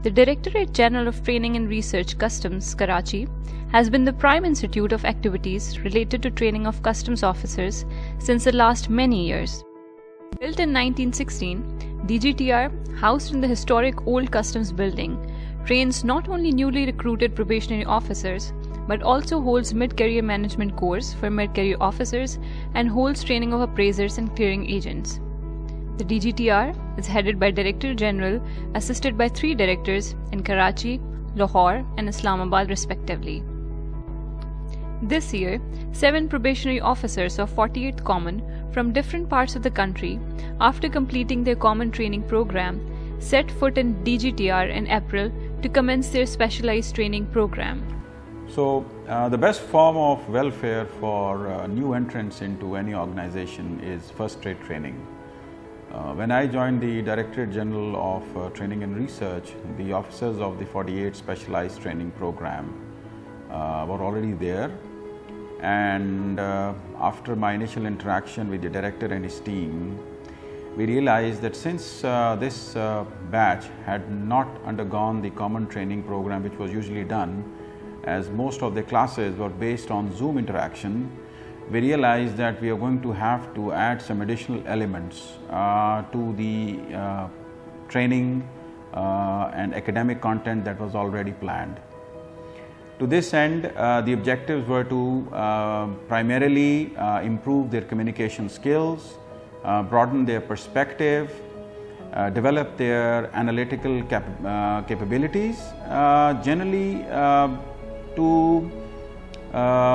The Directorate General of Training and Research Customs, Karachi, has been the prime institute of activities related to training of customs officers since the last many years. Built in 1916, DGTR, housed in the historic Old Customs Building, trains not only newly recruited probationary officers, but also holds mid-career management course for mid-career officers and holds training of appraisers and clearing agents. The DGTR is headed by Director General, assisted by 3 directors in Karachi, Lahore and Islamabad respectively. This year, 7 probationary officers of 48th Common from different parts of the country, after completing their common training program, set foot in DGTR in April to commence their specialized training program. So, the best form of welfare for new entrants into any organization is first-rate training. When I joined the Directorate General of Training and Research, the officers of the 48 Specialized Training Program were already there, and after my initial interaction with the Director and his team, we realized that since this batch had not undergone the common training program which was usually done, as most of the classes were based on Zoom interaction, we realized that we are going to have to add some additional elements to the training and academic content that was already planned. To this end, the objectives were to primarily improve their communication skills, broaden their perspective, develop their analytical capabilities, generally to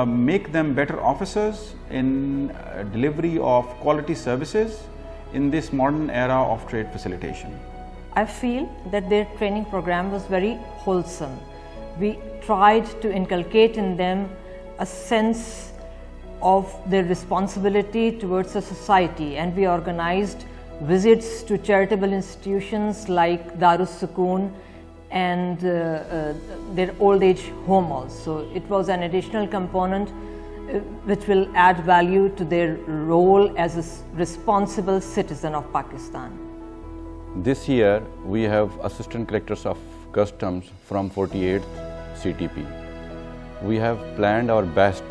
make them better officers in delivery of quality services in this modern era of trade facilitation. I feel that their training program was very wholesome. We tried to inculcate in them a sense of their responsibility towards the society, and we organized visits to charitable institutions like Darus Sukoon and their old age home also. It was an additional component which will add value to their role as a responsible citizen of Pakistan. This year we have Assistant Collectors of Customs from 48th CTP. We have planned our best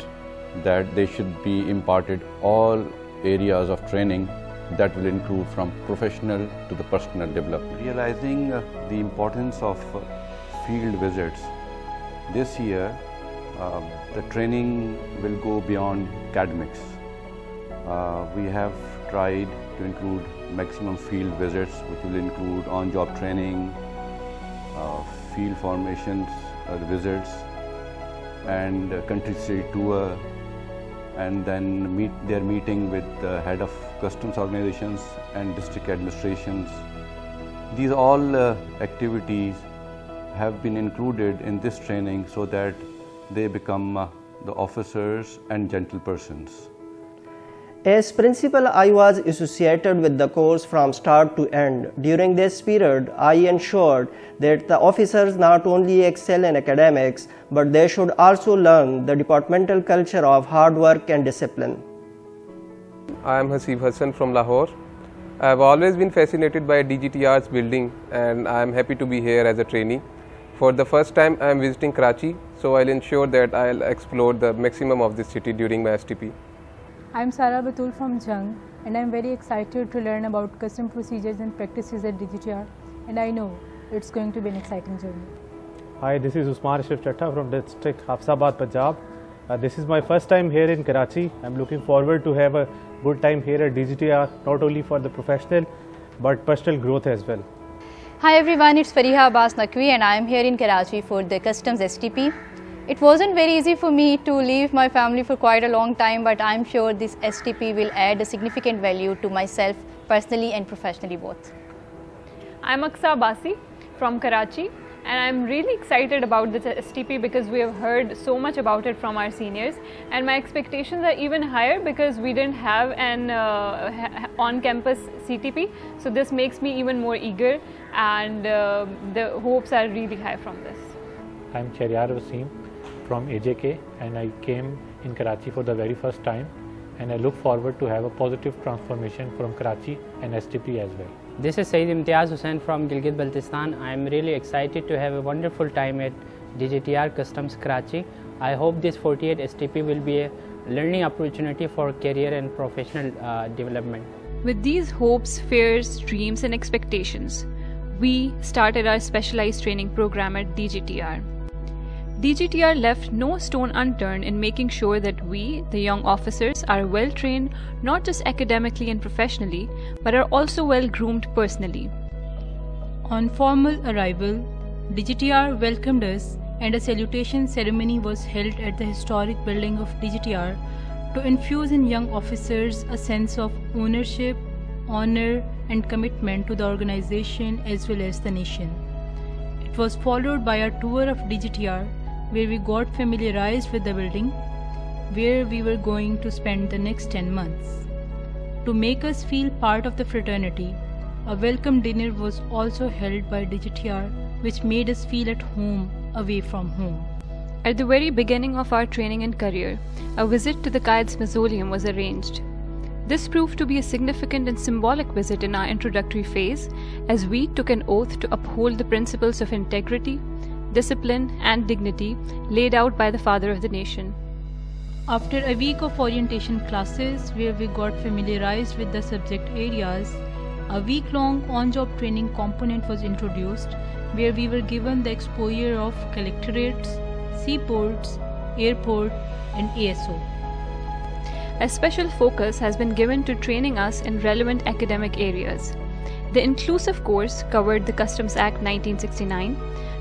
that they should be imparted all areas of training that will include from professional to the personal development. Realizing the importance of field visits, this year the training will go beyond academics. We have tried to include maximum field visits, which will include on-job training, field formations, visits, and countryside tour, and then their meeting with the head of customs organizations and district administrations. These all activities have been included in this training so that they become the officers and gentlepersons. As principal, I was associated with the course from start to end. During this period, I ensured that the officers not only excel in academics, but they should also learn the departmental culture of hard work and discipline. I am Hasib Hassan from Lahore. I have always been fascinated by DGTR's building, and I am happy to be here as a trainee. For the first time, I am visiting Karachi, so I'll ensure that I'll explore the maximum of this city during my STP. I'm Sara Batul from Jung, and I'm very excited to learn about custom procedures and practices at DGTR, and I know it's going to be an exciting journey. Hi, this is Usman Ashraf Chatta from district Hafsabad, Punjab. This is my first time here in Karachi. I'm looking forward to have a good time here at DGTR, not only for the professional but personal growth as well. Hi everyone, it's Fariha Abbas Naqvi and I am here in Karachi for the Customs STP. It wasn't very easy for me to leave my family for quite a long time, but I'm sure this STP will add a significant value to myself personally and professionally both. I'm Aksa Basi from Karachi, and I'm really excited about this STP because we have heard so much about it from our seniors, and my expectations are even higher because we didn't have an on-campus CTP, so this makes me even more eager, and the hopes are really high from this. I'm Charyar Wasim from AJK, and I came in Karachi for the very first time, and I look forward to have a positive transformation from Karachi and STP as well. This is Saeed Imtiaz Hussain from Gilgit-Baltistan. I am really excited to have a wonderful time at DGTR Customs Karachi. I hope this 48 STP will be a learning opportunity for career and professional development. With these hopes, fears, dreams and expectations, we started our specialized training program at DGTR. DGTR left no stone unturned in making sure that we, the young officers, are well trained not just academically and professionally, but are also well groomed personally. On formal arrival, DGTR welcomed us and a salutation ceremony was held at the historic building of DGTR to infuse in young officers a sense of ownership, honor and commitment to the organization as well as the nation. It was followed by a tour of DGTR where we got familiarized with the building, where we were going to spend the next 10 months. To make us feel part of the fraternity, a welcome dinner was also held by DGTR, which made us feel at home away from home. At the very beginning of our training and career, a visit to the Qaed's Mausoleum was arranged. This proved to be a significant and symbolic visit in our introductory phase, as we took an oath to uphold the principles of integrity, discipline and dignity laid out by the Father of the Nation. After a week of orientation classes where we got familiarized with the subject areas, a week-long on-job training component was introduced where we were given the exposure of collectorates, seaports, airport and ASO. A special focus has been given to training us in relevant academic areas. The inclusive course covered the Customs Act 1969,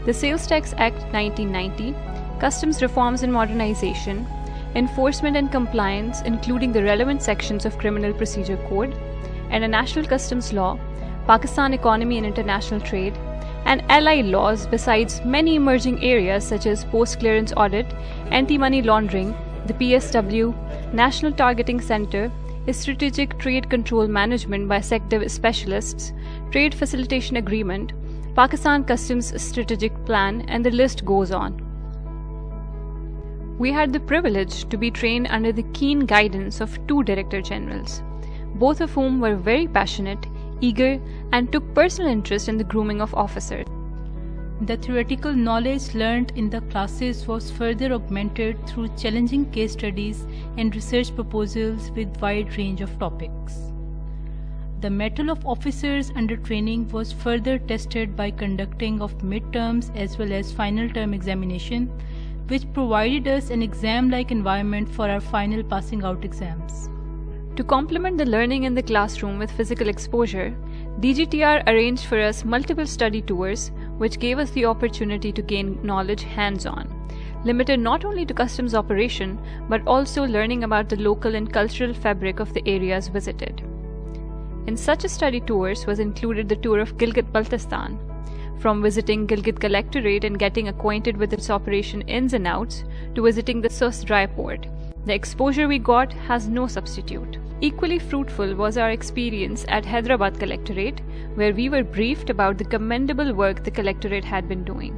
the Sales Tax Act 1990, customs reforms and modernization, enforcement and compliance including the relevant sections of Criminal Procedure Code, and a national customs law, Pakistan economy and international trade, and allied laws besides many emerging areas such as post-clearance audit, anti-money laundering, the PSW, National Targeting Center, Strategic Trade Control Management by Sector Specialists, Trade Facilitation Agreement, Pakistan Customs Strategic Plan, and the list goes on. We had the privilege to be trained under the keen guidance of two Director Generals, both of whom were very passionate, eager, and took personal interest in the grooming of officers. The theoretical knowledge learned in the classes was further augmented through challenging case studies and research proposals with wide range of topics. The mettle of officers under training was further tested by conducting of midterms as well as final term examination, which provided us an exam-like environment for our final passing out exams. To complement the learning in the classroom with physical exposure, DGTR arranged for us multiple study tours which gave us the opportunity to gain knowledge hands-on, limited not only to customs operation but also learning about the local and cultural fabric of the areas visited. In such a study tours was included the tour of Gilgit-Baltistan, from visiting Gilgit Collectorate and getting acquainted with its operation ins and outs to visiting the Sus dry port. The exposure we got has no substitute. Equally fruitful was our experience at Hyderabad Collectorate, where we were briefed about the commendable work the Collectorate had been doing.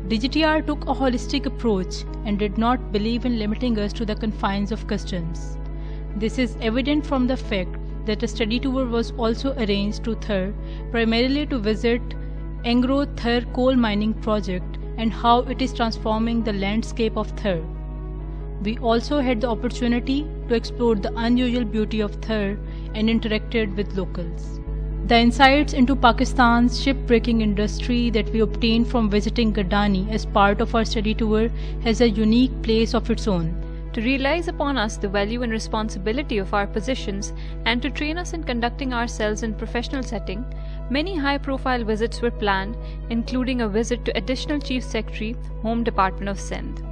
DGTR took a holistic approach and did not believe in limiting us to the confines of customs. This is evident from the fact that a study tour was also arranged to Thar, primarily to visit Angro Thar coal mining project and how it is transforming the landscape of Thar. We also had the opportunity to explore the unusual beauty of Thar and interacted with locals. The insights into Pakistan's shipbreaking industry that we obtained from visiting Gadani as part of our study tour has a unique place of its own. To realize upon us the value and responsibility of our positions and to train us in conducting ourselves in professional setting, many high-profile visits were planned, including a visit to Additional Chief Secretary, Home Department of Sindh.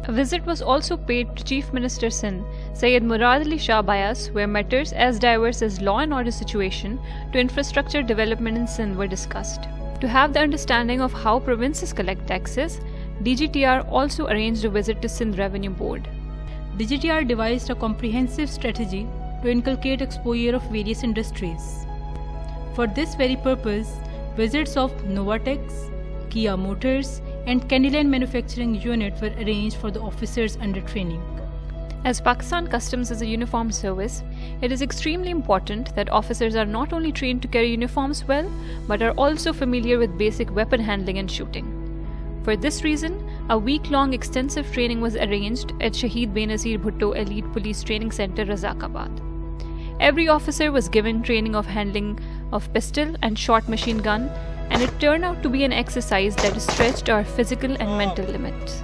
A visit was also paid to Chief Minister Sindh, Syed Murad Ali Shah Bayas, where matters as diverse as law and order situation to infrastructure development in Sindh were discussed. To have the understanding of how provinces collect taxes, DGTR also arranged a visit to Sindh Revenue Board. DGTR devised a comprehensive strategy to inculcate exposure of various industries. For this very purpose, visits of Novatex, Kia Motors, and Candyland Manufacturing Unit were arranged for the officers under training. As Pakistan Customs is a uniformed service, it is extremely important that officers are not only trained to carry uniforms well, but are also familiar with basic weapon handling and shooting. For this reason, a week-long extensive training was arranged at Shaheed Benazir Bhutto Elite Police Training Center, Razakabad. Every officer was given training of handling of pistol and short machine gun, and it turned out to be an exercise that stretched our physical and mental limits.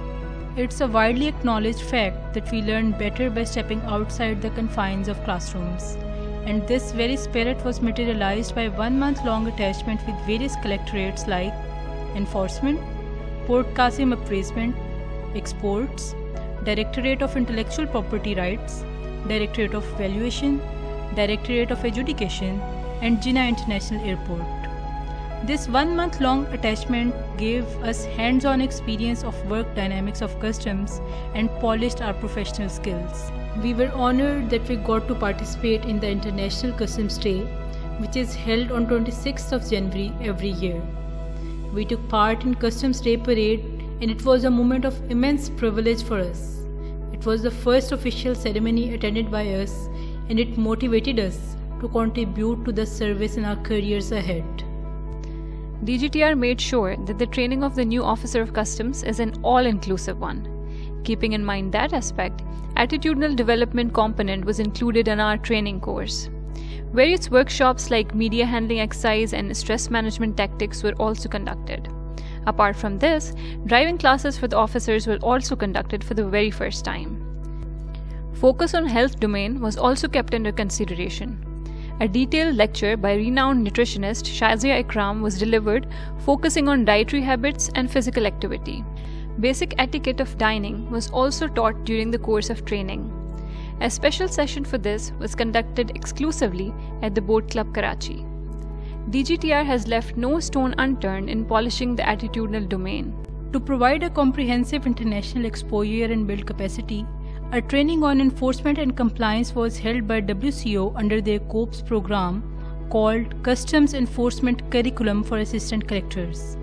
It's a widely acknowledged fact that we learn better by stepping outside the confines of classrooms. And this very spirit was materialized by a 1-month-long attachment with various collectorates like Enforcement, Port Qasim Appraisement, Exports, Directorate of Intellectual Property Rights, Directorate of Valuation, Directorate of Adjudication, and Jinnah International Airport. This 1-month-long attachment gave us hands-on experience of work dynamics of customs and polished our professional skills. We were honored that we got to participate in the International Customs Day, which is held on 26th of January every year. We took part in Customs Day parade, and it was a moment of immense privilege for us. It was the first official ceremony attended by us, and it motivated us to contribute to the service in our careers ahead. DGTR made sure that the training of the new officer of customs is an all-inclusive one. Keeping in mind that aspect, attitudinal development component was included in our training course. Various workshops like media handling exercise and stress management tactics were also conducted. Apart from this, driving classes for the officers were also conducted for the very first time. Focus on health domain was also kept under consideration. A detailed lecture by renowned nutritionist Shazia Ikram was delivered, focusing on dietary habits and physical activity. Basic etiquette of dining was also taught during the course of training. A special session for this was conducted exclusively at the Boat Club Karachi. DGTR has left no stone unturned in polishing the attitudinal domain. To provide a comprehensive international exposure and build capacity, a training on enforcement and compliance was held by WCO under their COPS program called Customs Enforcement Curriculum for Assistant Collectors.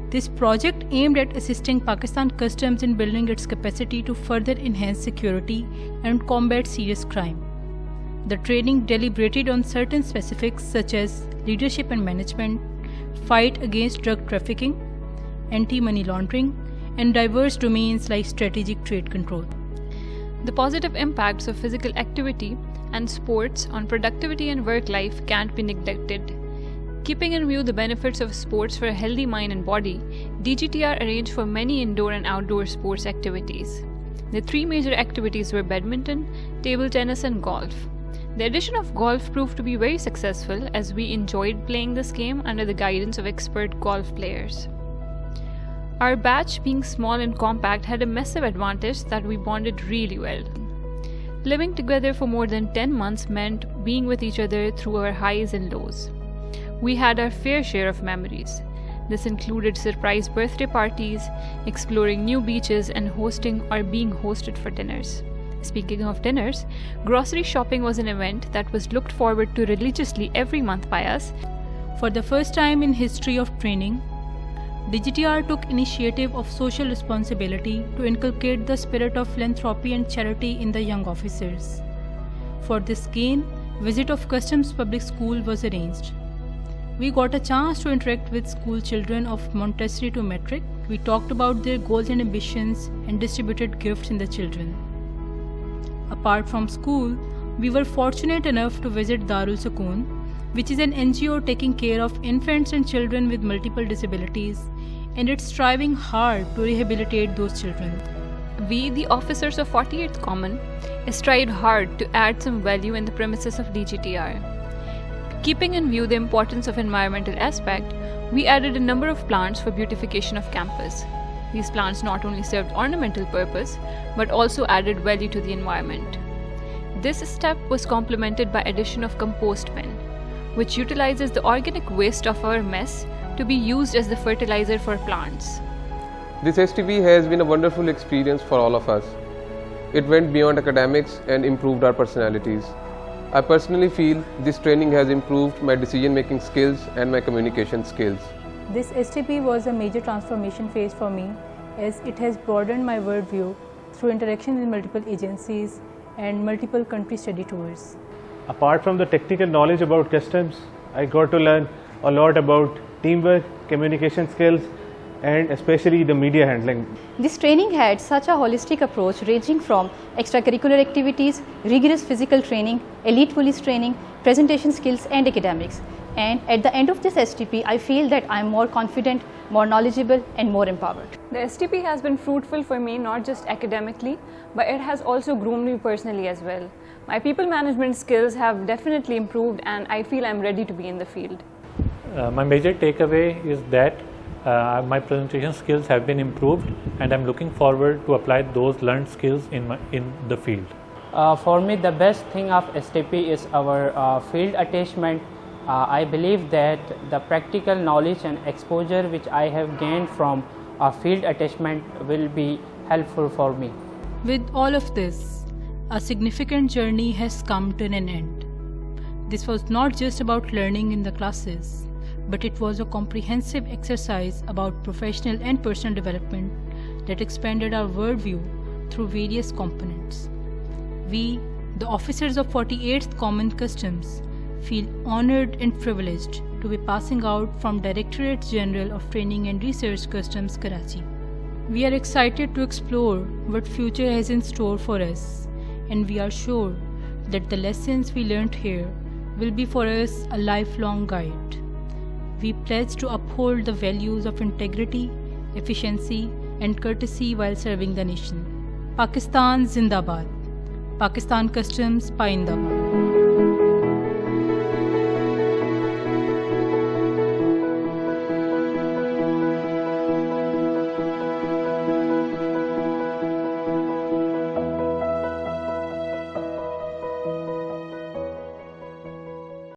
This project aimed at assisting Pakistan Customs in building its capacity to further enhance security and combat serious crime. The training deliberated on certain specifics such as leadership and management, fight against drug trafficking, anti-money laundering, and diverse domains like strategic trade control. The positive impacts of physical activity and sports on productivity and work life can't be neglected. Keeping in view the benefits of sports for a healthy mind and body, DGTR arranged for many indoor and outdoor sports activities. The 3 major activities were badminton, table tennis, and golf. The addition of golf proved to be very successful as we enjoyed playing this game under the guidance of expert golf players. Our batch, being small and compact, had a massive advantage that we bonded really well. Living together for more than 10 months meant being with each other through our highs and lows. We had our fair share of memories. This included surprise birthday parties, exploring new beaches, and hosting or being hosted for dinners. Speaking of dinners, grocery shopping was an event that was looked forward to religiously every month by us. For the first time in history of training, DGTR took initiative of social responsibility to inculcate the spirit of philanthropy and charity in the young officers. For this gain, visit of Customs Public School was arranged. We got a chance to interact with school children of Montessori to Metric. We talked about their goals and ambitions and distributed gifts in the children. Apart from school, we were fortunate enough to visit Darul Sukoon, which is an NGO taking care of infants and children with multiple disabilities, and it's striving hard to rehabilitate those children. We, the officers of 48th Common, strived hard to add some value in the premises of DGTR. Keeping in view the importance of environmental aspect, we added a number of plants for beautification of campus. These plants not only served ornamental purpose, but also added value to the environment. This step was complemented by addition of compost bin, which utilizes the organic waste of our mess to be used as the fertilizer for plants. This STP has been a wonderful experience for all of us. It went beyond academics and improved our personalities. I personally feel this training has improved my decision-making skills and my communication skills. This STP was a major transformation phase for me as it has broadened my worldview through interaction with multiple agencies and multiple country study tours. Apart from the technical knowledge about customs, I got to learn a lot about teamwork, communication skills, and especially the media handling. This training had such a holistic approach ranging from extracurricular activities, rigorous physical training, elite police training, presentation skills and academics. And at the end of this STP, I feel that I am more confident, more knowledgeable and more empowered. The STP has been fruitful for me not just academically, but it has also groomed me personally as well. My people management skills have definitely improved and I feel I'm ready to be in the field. My major takeaway is that my presentation skills have been improved and I'm looking forward to apply those learned skills in the field. For me, the best thing of STP is our field attachment. I believe that the practical knowledge and exposure which I have gained from field attachment will be helpful for me. With all of this, a significant journey has come to an end. This was not just about learning in the classes, but it was a comprehensive exercise about professional and personal development that expanded our worldview through various components. We, the officers of 48th Common Customs, feel honored and privileged to be passing out from Directorate General of Training and Research Customs, Karachi. We are excited to explore what future has in store for us, and we are sure that the lessons we learned here will be for us a lifelong guide. We pledge to uphold the values of integrity, efficiency, and courtesy while serving the nation. Pakistan Zindabad. Pakistan Customs Paindabad.